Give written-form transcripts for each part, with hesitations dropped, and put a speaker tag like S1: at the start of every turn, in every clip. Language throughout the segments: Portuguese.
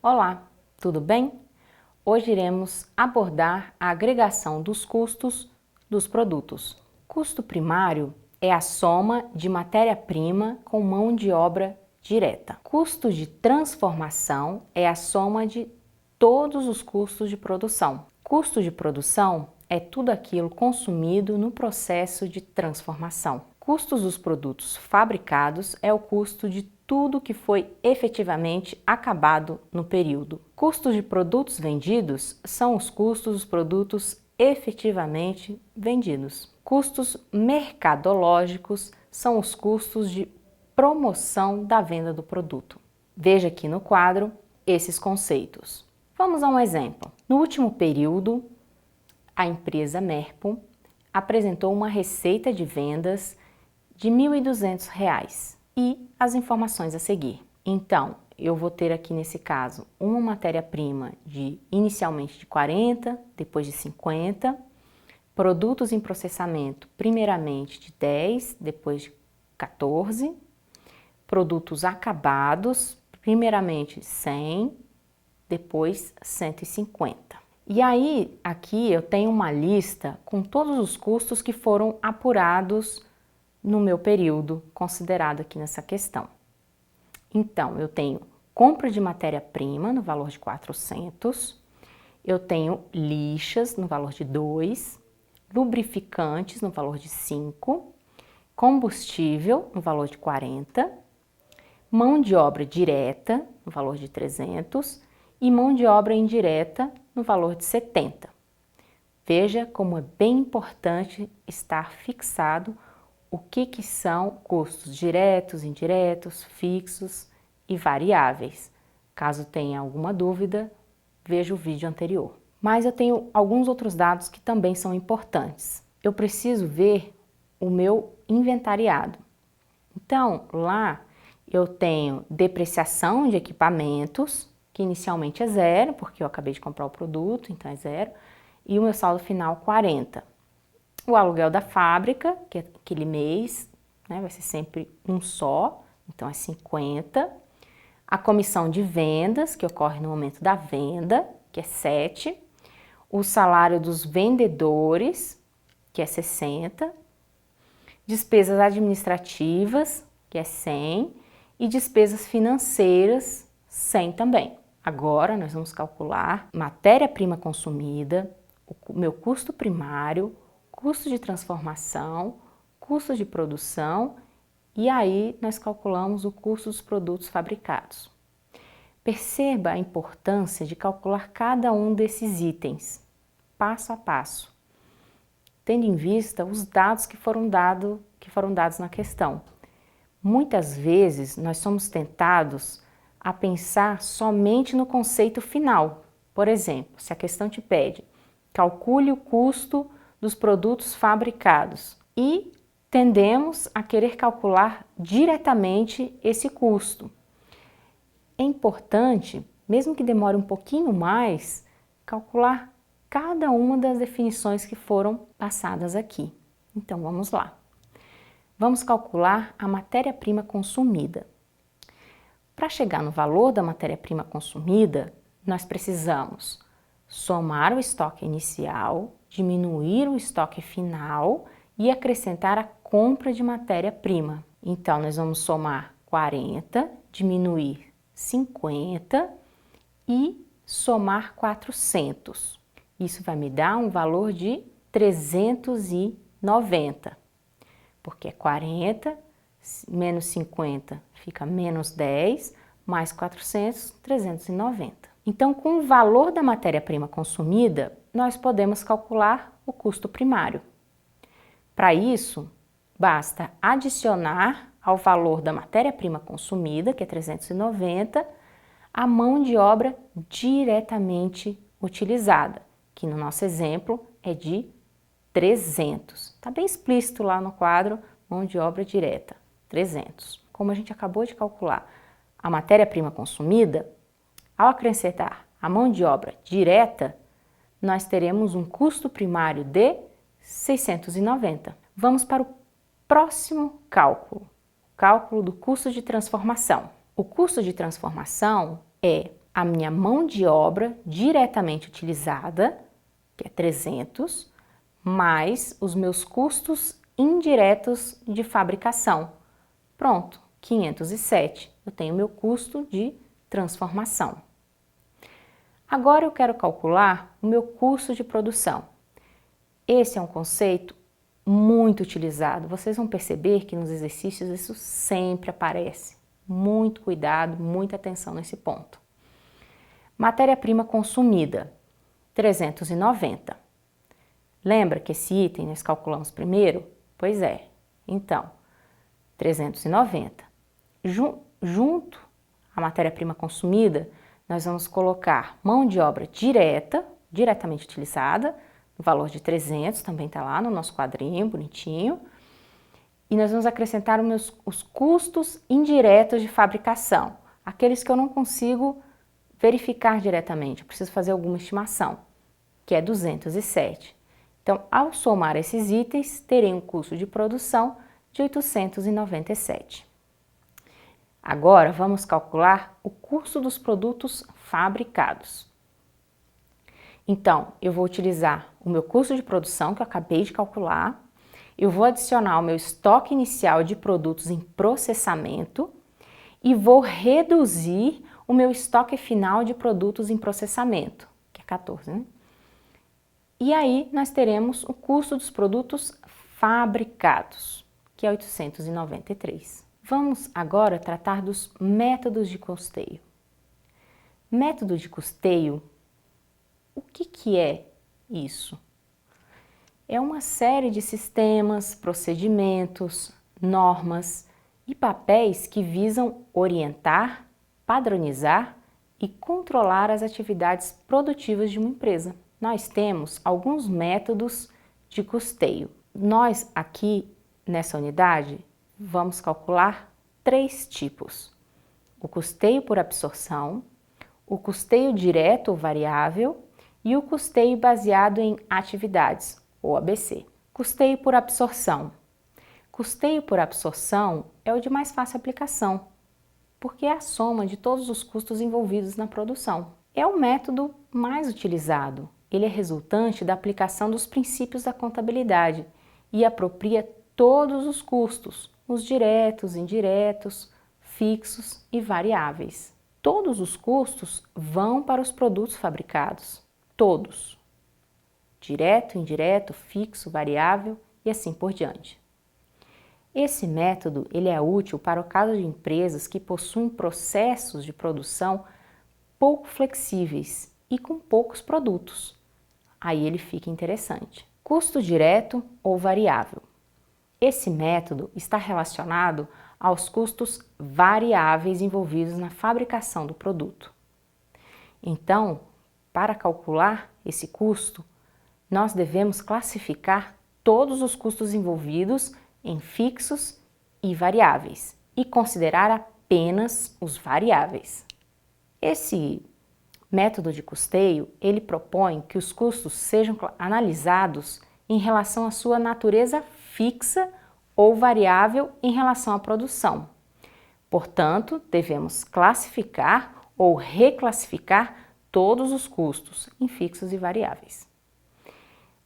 S1: Olá, tudo bem? Hoje iremos abordar a agregação dos custos dos produtos. Custo primário é a soma de matéria-prima com mão de obra direta. Custo de transformação é a soma de todos os custos de produção. Custo de produção é tudo aquilo consumido no processo de transformação. Custos dos produtos fabricados é o custo de tudo que foi efetivamente acabado no período. Custos de produtos vendidos são os custos dos produtos efetivamente vendidos. Custos mercadológicos são os custos de promoção da venda do produto. Veja aqui no quadro esses conceitos. Vamos a um exemplo. No último período, a empresa Merpo apresentou uma receita de vendas de R$ 1.200 e as informações a seguir. Então, eu vou ter aqui nesse caso uma matéria-prima inicialmente de 40, depois de 50, produtos em processamento primeiramente de 10, depois de 14, produtos acabados primeiramente 100, depois 150. E aí, aqui eu tenho uma lista com todos os custos que foram apurados no meu período considerado aqui nessa questão. Então, eu tenho compra de matéria-prima no valor de 400, eu tenho lixas no valor de 2, lubrificantes no valor de 5, combustível no valor de 40, mão de obra direta no valor de 300 e mão de obra indireta no valor de 70. Veja como é bem importante estar fixado o que são custos diretos, indiretos, fixos e variáveis. Caso tenha alguma dúvida, veja o vídeo anterior. Mas eu tenho alguns outros dados que também são importantes. Eu preciso ver o meu inventariado. Então, lá eu tenho depreciação de equipamentos, que inicialmente é 0, porque eu acabei de comprar o produto, então é 0, e o meu saldo final 40. O aluguel da fábrica, que é aquele mês, né, vai ser sempre um só, então é 50. A comissão de vendas, que ocorre no momento da venda, que é 7. O salário dos vendedores, que é 60. Despesas administrativas, que é 100. E despesas financeiras, 100 também. Agora, nós vamos calcular matéria-prima consumida, o meu custo primário, custo de transformação, custo de produção e aí nós calculamos o custo dos produtos fabricados. Perceba a importância de calcular cada um desses itens, passo a passo, tendo em vista os dados que foram dados na questão. Muitas vezes nós somos tentados a pensar somente no conceito final. Por exemplo, se a questão te pede, calcule o custo dos produtos fabricados e tendemos a querer calcular diretamente esse custo. É importante, mesmo que demore um pouquinho mais, calcular cada uma das definições que foram passadas aqui. Então vamos lá. Vamos calcular a matéria-prima consumida. Para chegar no valor da matéria-prima consumida, nós precisamos somar o estoque inicial, diminuir o estoque final e acrescentar a compra de matéria-prima. Então, nós vamos somar 40, diminuir 50 e somar 400. Isso vai me dar um valor de 390, porque é 40 menos 50 fica menos 10, mais 400, 390. Então, com o valor da matéria-prima consumida, nós podemos calcular o custo primário. Para isso, basta adicionar ao valor da matéria-prima consumida, que é 390, a mão de obra diretamente utilizada, que no nosso exemplo é de 300. Está bem explícito lá no quadro, mão de obra direta, 300. Como a gente acabou de calcular a matéria-prima consumida, ao acrescentar a mão de obra direta, nós teremos um custo primário de 690. Vamos para o próximo cálculo, o cálculo do custo de transformação. O custo de transformação é a minha mão de obra diretamente utilizada, que é 300, mais os meus custos indiretos de fabricação. Pronto, 507. Eu tenho meu custo de transformação. Agora eu quero calcular o meu custo de produção. Esse é um conceito muito utilizado. Vocês vão perceber que nos exercícios isso sempre aparece. Muito cuidado, muita atenção nesse ponto. Matéria-prima consumida, 390. Lembra que esse item nós calculamos primeiro? Pois é. Então, 390. Junto à matéria-prima consumida, nós vamos colocar mão de obra diretamente utilizada, no valor de 300, também está lá no nosso quadrinho, bonitinho. E nós vamos acrescentar os custos indiretos de fabricação, aqueles que eu não consigo verificar diretamente, eu preciso fazer alguma estimação, que é 207. Então, ao somar esses itens, terei um custo de produção de 897. Agora, vamos calcular o custo dos produtos fabricados. Então, eu vou utilizar o meu custo de produção, que eu acabei de calcular, eu vou adicionar o meu estoque inicial de produtos em processamento e vou reduzir o meu estoque final de produtos em processamento, que é 14, né? E aí, nós teremos o custo dos produtos fabricados, que é 893. Vamos agora tratar dos métodos de custeio. Método de custeio, o que é isso? É uma série de sistemas, procedimentos, normas e papéis que visam orientar, padronizar e controlar as atividades produtivas de uma empresa. Nós temos alguns métodos de custeio. Nós aqui nessa unidade vamos calcular 3 tipos: o custeio por absorção, o custeio direto ou variável e o custeio baseado em atividades, ou ABC. Custeio por absorção. Custeio por absorção é o de mais fácil aplicação, porque é a soma de todos os custos envolvidos na produção. É o método mais utilizado. Ele é resultante da aplicação dos princípios da contabilidade e apropria todos os custos, os diretos, indiretos, fixos e variáveis. Todos os custos vão para os produtos fabricados, todos. Direto, indireto, fixo, variável e assim por diante. Esse método ele é útil para o caso de empresas que possuem processos de produção pouco flexíveis e com poucos produtos. Aí ele fica interessante. Custo direto ou variável. Esse método está relacionado aos custos variáveis envolvidos na fabricação do produto. Então, para calcular esse custo, nós devemos classificar todos os custos envolvidos em fixos e variáveis e considerar apenas os variáveis. Esse método de custeio, ele propõe que os custos sejam analisados em relação à sua natureza fixa ou variável em relação à produção. Portanto, devemos classificar ou reclassificar todos os custos em fixos e variáveis.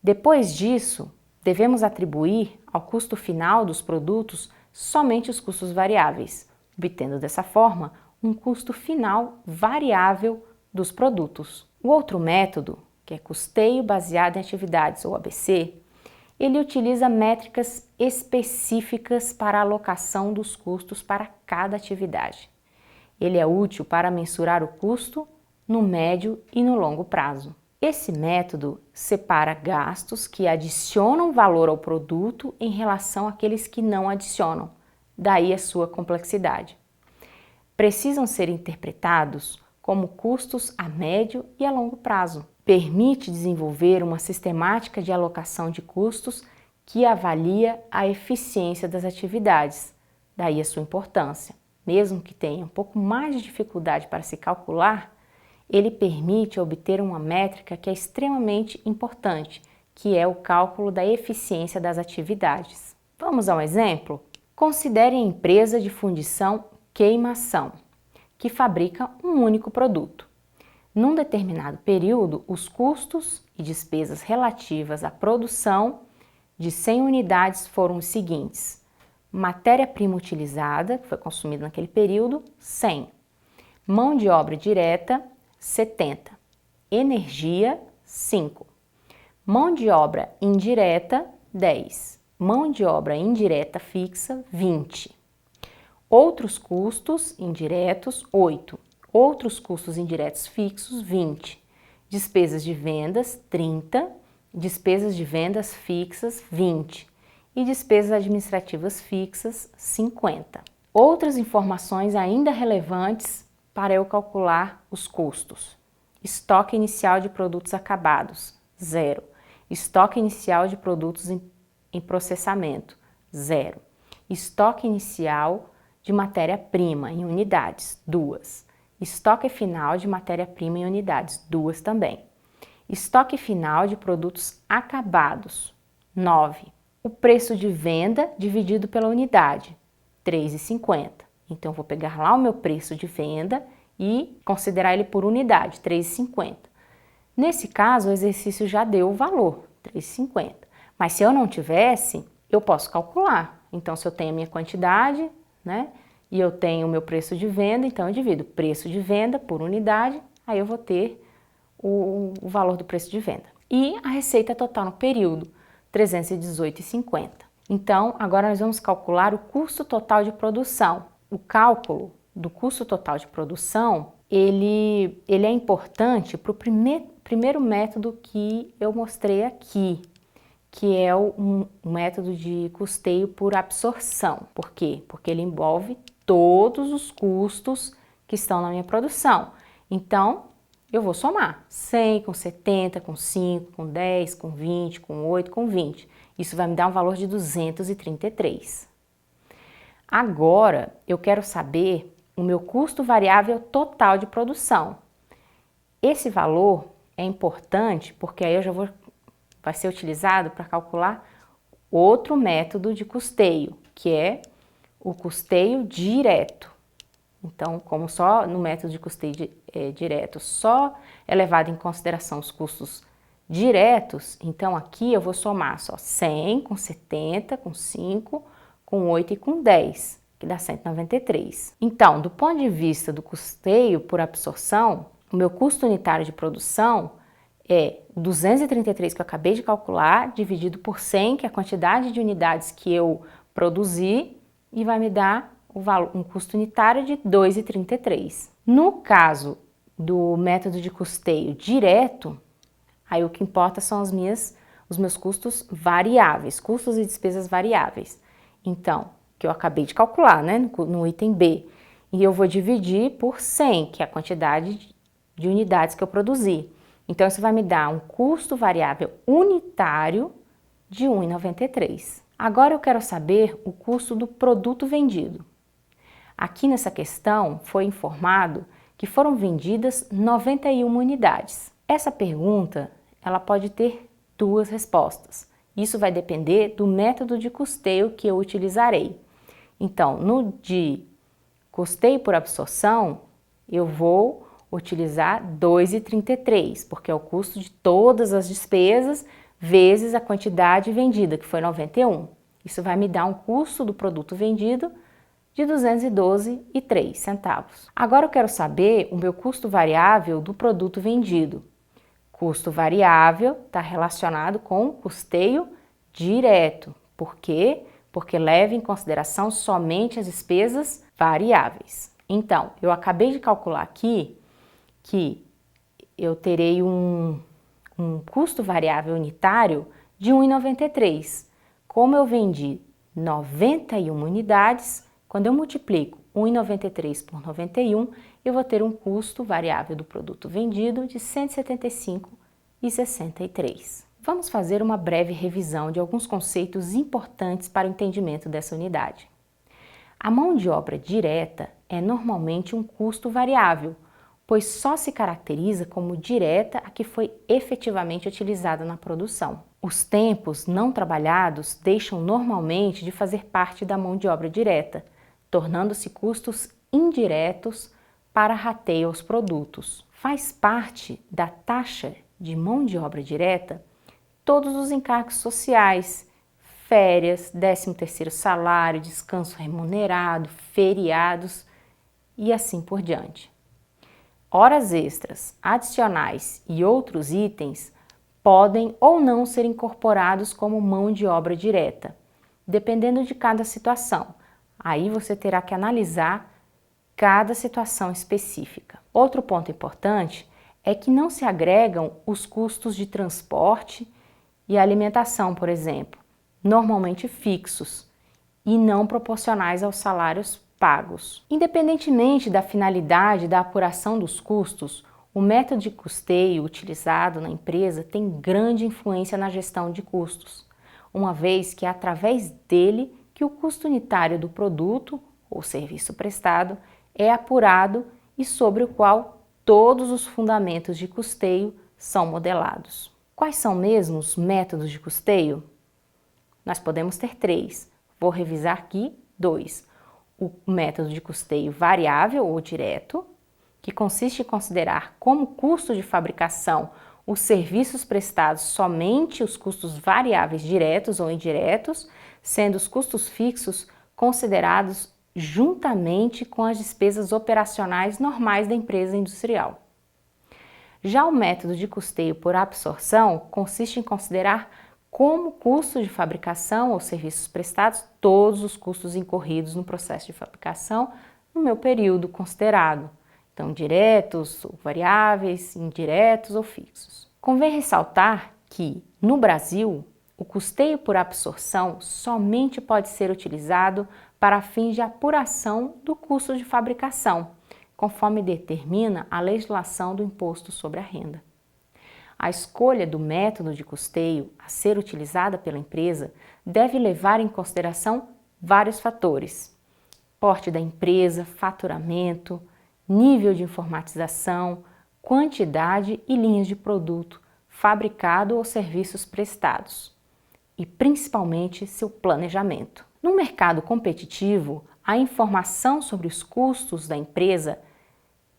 S1: Depois disso, devemos atribuir ao custo final dos produtos somente os custos variáveis, obtendo dessa forma um custo final variável dos produtos. O outro método, que é custeio baseado em atividades ou ABC, ele utiliza métricas específicas para a alocação dos custos para cada atividade. Ele é útil para mensurar o custo no médio e no longo prazo. Esse método separa gastos que adicionam valor ao produto em relação àqueles que não adicionam, daí a sua complexidade. Precisam ser interpretados como custos a médio e a longo prazo. Permite desenvolver uma sistemática de alocação de custos que avalia a eficiência das atividades, daí a sua importância. Mesmo que tenha um pouco mais de dificuldade para se calcular, ele permite obter uma métrica que é extremamente importante, que é o cálculo da eficiência das atividades. Vamos a um exemplo? Considere a empresa de fundição Queimação, que fabrica um único produto. Num determinado período, os custos e despesas relativas à produção de 100 unidades foram os seguintes: matéria-prima utilizada, que foi consumida naquele período, 100. Mão de obra direta, 70. Energia, 5. Mão de obra indireta, 10. Mão de obra indireta fixa, 20. Outros custos indiretos, 8. Outros custos indiretos fixos, 20. Despesas de vendas, 30. Despesas de vendas fixas, 20. E despesas administrativas fixas, 50. Outras informações ainda relevantes para eu calcular os custos. Estoque inicial de produtos acabados, 0. Estoque inicial de produtos em processamento, 0. Estoque inicial de matéria-prima em unidades, 2. Estoque final de matéria-prima em unidades, 2 também. Estoque final de produtos acabados, 9. O preço de venda dividido pela unidade, 3,50. Então, eu vou pegar lá o meu preço de venda e considerar ele por unidade, 3,50. Nesse caso, o exercício já deu o valor, 3,50. Mas se eu não tivesse, eu posso calcular. Então, se eu tenho a minha quantidade, né, e eu tenho o meu preço de venda, então eu divido preço de venda por unidade, aí eu vou ter o valor do preço de venda. E a receita total no período, 318,50. Então, agora nós vamos calcular o custo total de produção. O cálculo do custo total de produção, ele é importante para o primeiro método que eu mostrei aqui, que é o método de custeio por absorção. Por quê? Porque ele envolve todos os custos que estão na minha produção. Então, eu vou somar 100 com 70, com 5, com 10, com 20, com 8, com 20. Isso vai me dar um valor de 233. Agora, eu quero saber o meu custo variável total de produção. Esse valor é importante porque aí vai ser utilizado para calcular outro método de custeio, que é o custeio direto. Então, como só no método de custeio direto só é levado em consideração os custos diretos, então aqui eu vou somar só 100 com 70, com 5, com 8 e com 10, que dá 193. Então, do ponto de vista do custeio por absorção, o meu custo unitário de produção é 233 que eu acabei de calcular, dividido por 100, que é a quantidade de unidades que eu produzi, e vai me dar um custo unitário de 2,33. No caso do método de custeio direto, aí o que importa são os meus custos variáveis, custos e despesas variáveis. Então, que eu acabei de calcular, né, no item B. E eu vou dividir por 100, que é a quantidade de unidades que eu produzi. Então, isso vai me dar um custo variável unitário de 1,93. Agora eu quero saber o custo do produto vendido. Aqui nessa questão foi informado que foram vendidas 91 unidades. Essa pergunta, ela pode ter duas respostas. Isso vai depender do método de custeio que eu utilizarei. Então, no de custeio por absorção, eu vou utilizar 2,33, porque é o custo de todas as despesas vezes a quantidade vendida, que foi 91. Isso vai me dar um custo do produto vendido de 212,03 centavos. Agora eu quero saber o meu custo variável do produto vendido. Custo variável está relacionado com custeio direto. Por quê? Porque leva em consideração somente as despesas variáveis. Então, eu acabei de calcular aqui que eu terei um custo variável unitário de 1,93. Como eu vendi 91 unidades, quando eu multiplico 1,93 por 91, eu vou ter um custo variável do produto vendido de R$ 175,63. Vamos fazer uma breve revisão de alguns conceitos importantes para o entendimento dessa unidade. A mão de obra direta é normalmente um custo variável, pois só se caracteriza como direta a que foi efetivamente utilizada na produção. Os tempos não trabalhados deixam normalmente de fazer parte da mão de obra direta, tornando-se custos indiretos para rateio aos produtos. Faz parte da taxa de mão de obra direta todos os encargos sociais, férias, 13º salário, descanso remunerado, feriados e assim por diante. Horas extras, adicionais e outros itens podem ou não ser incorporados como mão de obra direta, dependendo de cada situação. Aí você terá que analisar cada situação específica. Outro ponto importante é que não se agregam os custos de transporte e alimentação, por exemplo, normalmente fixos e não proporcionais aos salários pagos. Independentemente da finalidade da apuração dos custos, o método de custeio utilizado na empresa tem grande influência na gestão de custos, uma vez que é através dele que o custo unitário do produto ou serviço prestado é apurado e sobre o qual todos os fundamentos de custeio são modelados. Quais são mesmo os métodos de custeio? Nós podemos ter 3. Vou revisar aqui 2. O método de custeio variável ou direto, que consiste em considerar como custo de fabricação os serviços prestados somente os custos variáveis diretos ou indiretos, sendo os custos fixos considerados juntamente com as despesas operacionais normais da empresa industrial. Já o método de custeio por absorção consiste em considerar como custo de fabricação ou serviços prestados todos os custos incorridos no processo de fabricação no meu período considerado, então diretos ou variáveis, indiretos ou fixos. Convém ressaltar que, no Brasil, o custeio por absorção somente pode ser utilizado para fins de apuração do custo de fabricação, conforme determina a legislação do Imposto sobre a Renda. A escolha do método de custeio a ser utilizada pela empresa deve levar em consideração vários fatores: porte da empresa, faturamento, nível de informatização, quantidade e linhas de produto, fabricado ou serviços prestados, e principalmente seu planejamento. No mercado competitivo, a informação sobre os custos da empresa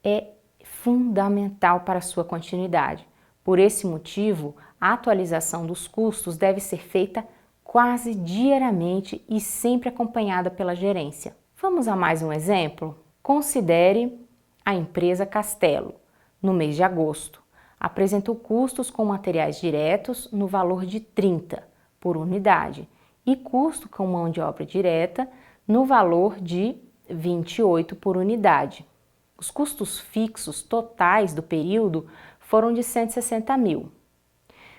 S1: é fundamental para a sua continuidade. Por esse motivo, a atualização dos custos deve ser feita quase diariamente e sempre acompanhada pela gerência. Vamos a mais um exemplo? Considere a empresa Castelo. No mês de agosto, apresentou custos com materiais diretos no valor de 30 por unidade e custo com mão de obra direta no valor de 28 por unidade. Os custos fixos totais do período foram de 160 mil.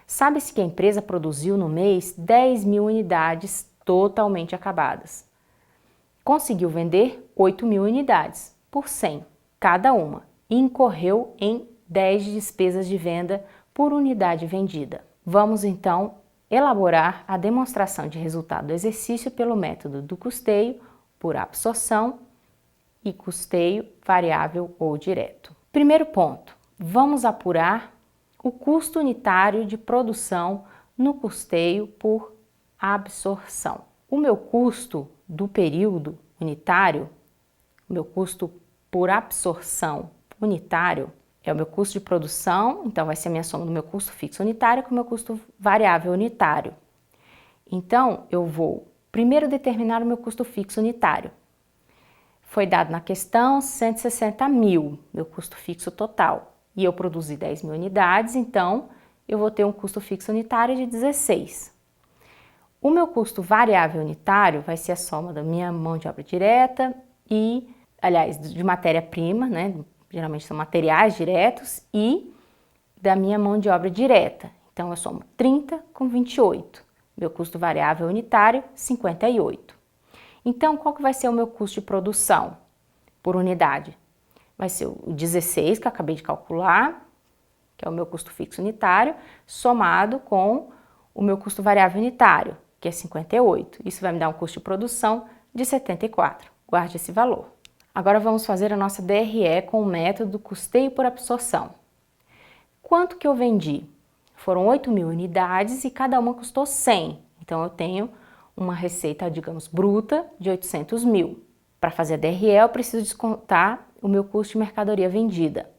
S1: Sabe-se que a empresa produziu no mês 10 mil unidades totalmente acabadas. Conseguiu vender 8 mil unidades por 100 cada uma e incorreu em 10 de despesas de venda por unidade vendida. Vamos então elaborar a demonstração de resultado do exercício pelo método do custeio por absorção e custeio variável ou direto. Primeiro ponto, vamos apurar o custo unitário de produção no custeio por absorção. O meu custo do período unitário, o meu custo por absorção unitário, é o meu custo de produção, então vai ser a minha soma do meu custo fixo unitário com o meu custo variável unitário. Então, eu vou primeiro determinar o meu custo fixo unitário. Foi dado na questão 160 mil, meu custo fixo total. E eu produzi 10 mil unidades, então eu vou ter um custo fixo unitário de 16. O meu custo variável unitário vai ser a soma da minha mão de obra direta e, aliás, de matéria-prima, né? Geralmente são materiais diretos, e da minha mão de obra direta. Então, eu somo 30 com 28. Meu custo variável unitário, 58. Então, qual que vai ser o meu custo de produção por unidade? Vai ser o 16, que eu acabei de calcular, que é o meu custo fixo unitário, somado com o meu custo variável unitário, que é 58. Isso vai me dar um custo de produção de 74. Guarde esse valor. Agora vamos fazer a nossa DRE com o método custeio por absorção. Quanto que eu vendi? Foram 8 mil unidades e cada uma custou 100. Então, eu tenho uma receita, digamos, bruta de 800 mil. Para fazer a DRE, eu preciso descontar o meu custo de mercadoria vendida.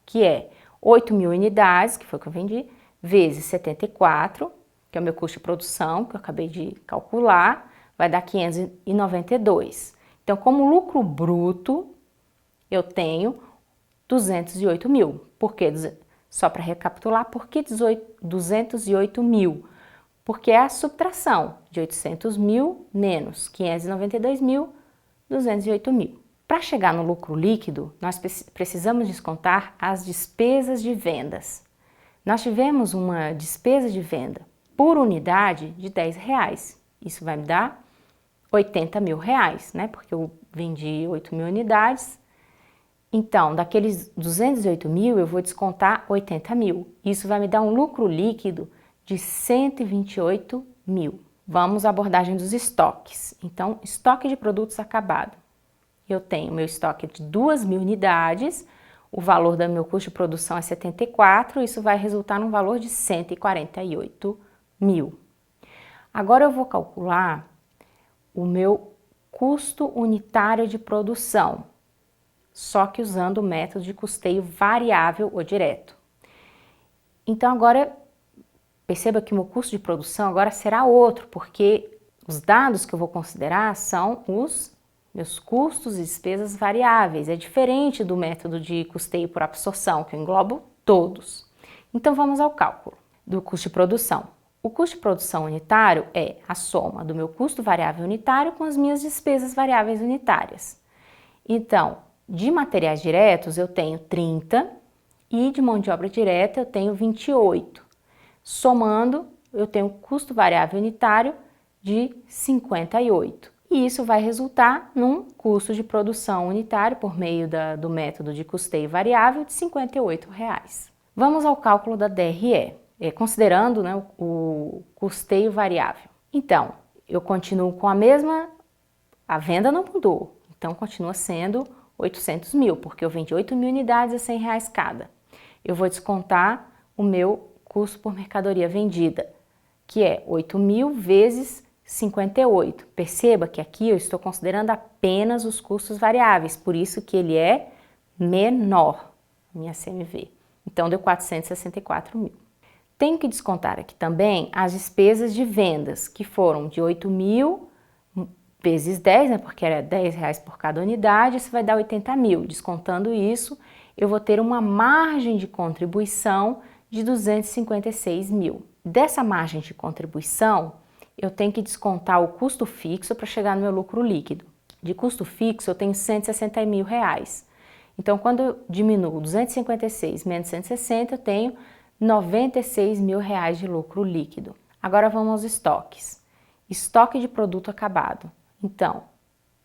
S1: que é 8.000 unidades, que foi o que eu vendi, vezes 74, que é o meu custo de produção, que eu acabei de calcular, vai dar 592. Então, como lucro bruto, eu tenho 208 mil. Por que? Só para recapitular, por que 208 mil? Porque é a subtração de 800 mil menos 592 mil, 208 mil. Para chegar no lucro líquido, nós precisamos descontar as despesas de vendas. Nós tivemos uma despesa de venda por unidade de R$10. Isso vai me dar 80 mil reais, né? Porque eu vendi 8.000 unidades. Então, daqueles 208 mil, eu vou descontar 80 mil. Isso vai me dar um lucro líquido de 128 mil. Vamos à abordagem dos estoques. Então, estoque de produtos acabado. Eu tenho meu estoque de 2.000 unidades, o valor do meu custo de produção é 74, isso vai resultar num valor de 148 mil. Agora eu vou calcular o meu custo unitário de produção, só que usando o método de custeio variável ou direto. Então agora, perceba que o meu custo de produção agora será outro, porque os dados que eu vou considerar são os meus custos e despesas variáveis. É diferente do método de custeio por absorção, que eu englobo todos. Então vamos ao cálculo do custo de produção. O custo de produção unitário é a soma do meu custo variável unitário com as minhas despesas variáveis unitárias. Então, de materiais diretos eu tenho 30 e de mão de obra direta eu tenho 28. Somando, eu tenho custo variável unitário de 58. E isso vai resultar num custo de produção unitário por meio do método de custeio variável de R$ 58. Vamos ao cálculo da DRE, considerando, né, o custeio variável. Então, eu continuo com a venda não mudou, então continua sendo 800 mil, porque eu vendi 8.000 unidades a R$100 cada. Eu vou descontar o meu custo por mercadoria vendida, que é 8.000 vezes 58. Perceba que aqui eu estou considerando apenas os custos variáveis, por isso que ele é menor, minha CMV. Então deu 464 mil. Tenho que descontar aqui também as despesas de vendas, que foram de 8.000 vezes 10, né, porque era R$10 por cada unidade, isso vai dar 80 mil. Descontando isso, eu vou ter uma margem de contribuição de 256 mil. Dessa margem de contribuição, eu tenho que descontar o custo fixo para chegar no meu lucro líquido. De custo fixo, eu tenho 160 mil reais. Então, quando eu diminuo 256 menos 160, eu tenho 96 mil reais de lucro líquido. Agora vamos aos estoques. Estoque de produto acabado. Então,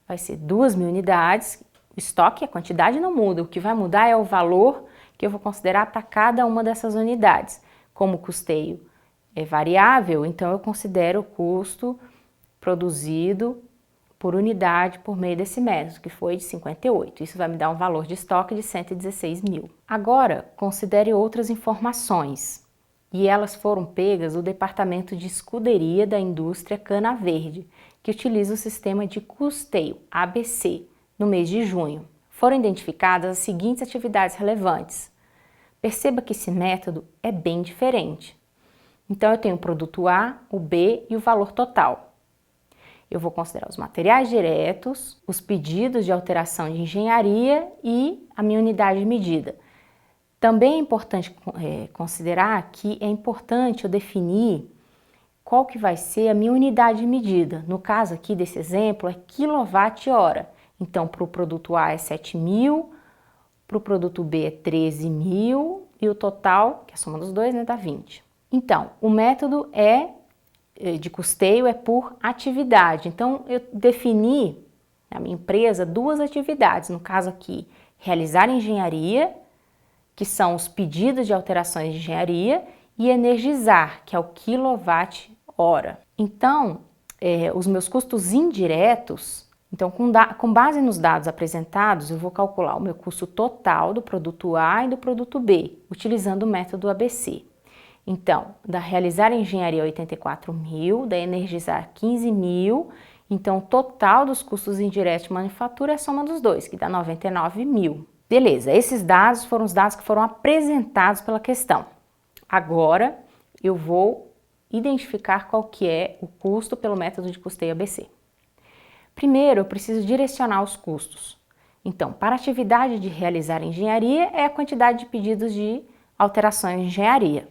S1: vai ser 2.000 unidades. O estoque, a quantidade não muda. O que vai mudar é o valor que eu vou considerar para cada uma dessas unidades. Como o custeio é variável, então eu considero o custo produzido por unidade por meio desse método, que foi de 58. Isso vai me dar um valor de estoque de 116 mil. Agora, considere outras informações. E elas foram pegas do Departamento de Escuderia da Indústria Cana Verde, que utiliza o sistema de custeio, ABC, no mês de junho. Foram identificadas as seguintes atividades relevantes. Perceba que esse método é bem diferente. Então, eu tenho o produto A, o B e o valor total. Eu vou considerar os materiais diretos, os pedidos de alteração de engenharia e a minha unidade de medida. Também é importante considerar que é importante eu definir qual que vai ser a minha unidade de medida. No caso aqui desse exemplo é quilowatt-hora. Então, para o produto A é 7.000, para o produto B é 13.000 e o total, que é a soma dos dois, né, dá 20. Então, o método de custeio é por atividade. Então, eu defini na minha empresa duas atividades. No caso aqui, realizar engenharia, que são os pedidos de alterações de engenharia, e energizar, que é o quilowatt-hora. Então, os meus custos indiretos, então com base nos dados apresentados, eu vou calcular o meu custo total do produto A e do produto B, utilizando o método ABC. Então, da realizar engenharia 84 mil, da energizar 15 mil, então o total dos custos indiretos de manufatura é a soma dos dois, que dá 99 mil. Beleza, esses dados foram os dados que foram apresentados pela questão. Agora eu vou identificar qual que é o custo pelo método de custeio ABC. Primeiro, eu preciso direcionar os custos. Então, para a atividade de realizar engenharia é a quantidade de pedidos de alterações de engenharia.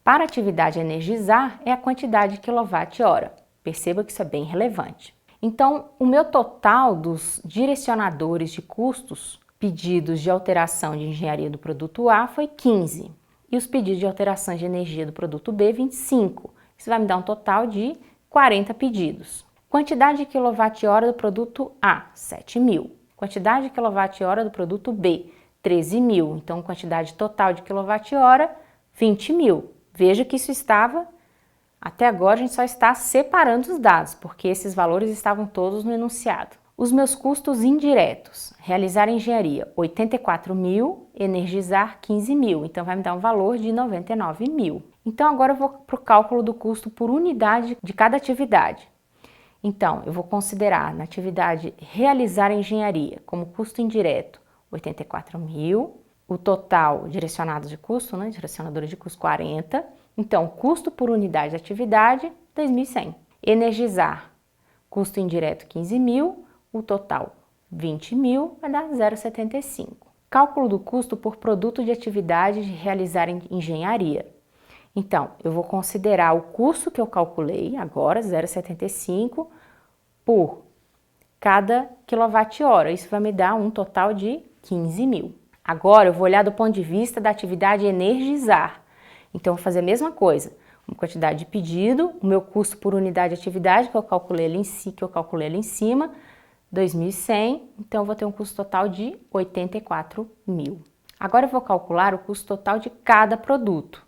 S1: Para a atividade energizar é a quantidade de quilowatt-hora. Perceba que isso é bem relevante. Então, o meu total dos direcionadores de custos pedidos de alteração de engenharia do produto A foi 15 e os pedidos de alteração de energia do produto B 25. Isso vai me dar um total de 40 pedidos. Quantidade de quilowatt-hora do produto A, 7.000. Quantidade de quilowatt-hora do produto B, 13.000. Então, quantidade total de quilowatt-hora, 20.000. Veja que isso estava, até agora a gente só está separando os dados, porque esses valores estavam todos no enunciado. Os meus custos indiretos, realizar engenharia, 84.000, energizar 15.000, então vai me dar um valor de 99.000. Então agora eu vou para o cálculo do custo por unidade de cada atividade. Então, eu vou considerar na atividade realizar engenharia como custo indireto 84.000, o total direcionado de custo, direcionadora de custo 40, então custo por unidade de atividade 2.100. Energizar, custo indireto 15.000, o total 20.000 vai dar 0,75. Cálculo do custo por produto de atividade de realizar engenharia. Então, eu vou considerar o custo que eu calculei agora, 0,75, por cada quilowatt-hora. Isso vai me dar um total de 15.000. Agora, eu vou olhar do ponto de vista da atividade energizar. Então, eu vou fazer a mesma coisa. Uma quantidade de pedido, o meu custo por unidade de atividade, que eu calculei ali em cima, 2.100. Então, eu vou ter um custo total de 84.000. Agora, eu vou calcular o custo total de cada produto.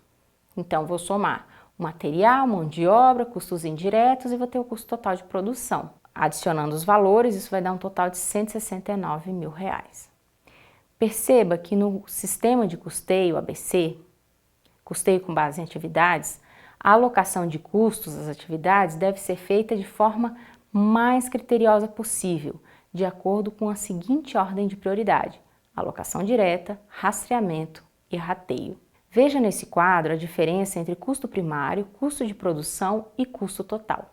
S1: Então, vou somar o material, mão de obra, custos indiretos e vou ter o custo total de produção. Adicionando os valores, isso vai dar um total de R$169.000. Perceba que no sistema de custeio ABC, custeio com base em atividades, a alocação de custos das atividades deve ser feita de forma mais criteriosa possível, de acordo com a seguinte ordem de prioridade: alocação direta, rastreamento e rateio. Veja nesse quadro a diferença entre custo primário, custo de produção e custo total.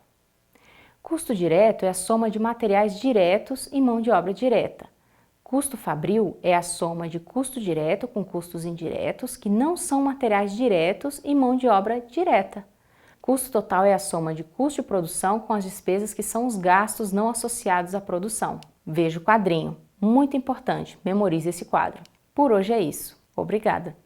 S1: Custo direto é a soma de materiais diretos e mão de obra direta. Custo fabril é a soma de custo direto com custos indiretos, que não são materiais diretos e mão de obra direta. Custo total é a soma de custo de produção com as despesas que são os gastos não associados à produção. Veja o quadrinho. Muito importante, memorize esse quadro. Por hoje é isso. Obrigada!